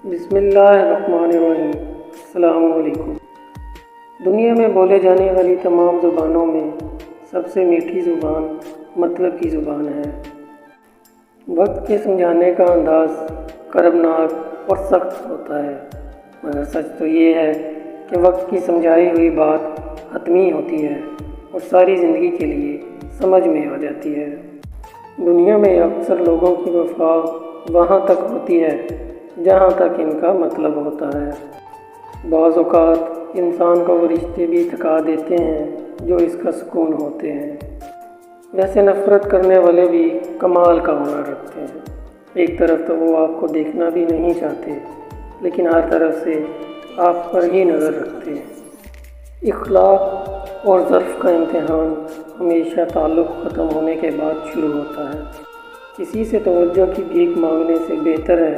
بسم اللہ الرحمن الرحیم۔ السلام علیکم۔ دنیا میں بولے جانے والی تمام زبانوں میں سب سے میٹھی زبان مطلب کی زبان ہے۔ وقت کے سمجھانے کا انداز کربناک اور سخت ہوتا ہے، مگر سچ تو یہ ہے کہ وقت کی سمجھائی ہوئی بات حتمی ہوتی ہے اور ساری زندگی کے لیے سمجھ میں آ جاتی ہے۔ دنیا میں اکثر لوگوں کی وفا وہاں تک ہوتی ہے جہاں تک ان کا مطلب ہوتا ہے۔ بعض اوقات انسان کو وہ رشتے بھی تھکا دیتے ہیں جو اس کا سکون ہوتے ہیں۔ ویسے نفرت کرنے والے بھی کمال کا ہنر رکھتے ہیں۔ ایک طرف تو وہ آپ کو دیکھنا بھی نہیں چاہتے، لیکن ہر طرف سے آپ پر ہی نظر رکھتے ہیں۔ اخلاق اور ظرف کا امتحان ہمیشہ تعلق ختم ہونے کے بعد شروع ہوتا ہے۔ کسی سے توجہ کی بھیک مانگنے سے بہتر ہے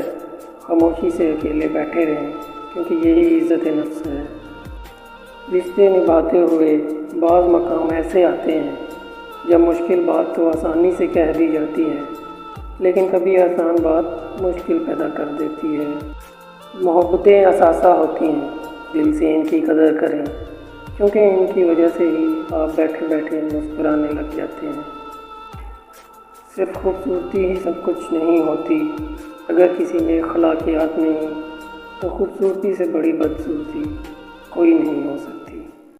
خاموشی سے اکیلے بیٹھے رہیں، کیونکہ یہی عزت نفس ہے۔ رشتے نبھاتے ہوئے بعض مقام ایسے آتے ہیں جب مشکل بات تو آسانی سے کہہ دی جاتی ہے، لیکن کبھی آسان بات مشکل پیدا کر دیتی ہے۔ محبتیں اثاثہ ہوتی ہیں، دل سے ان کی قدر کریں، کیونکہ ان کی وجہ سے ہی آپ بیٹھے بیٹھے مسکرانے لگ جاتے ہیں۔ صرف خوبصورتی ہی سب کچھ نہیں ہوتی، اگر کسی میں اخلاقیات نہیں تو خوبصورتی سے بڑی بدصورتی کوئی نہیں ہو سکتی۔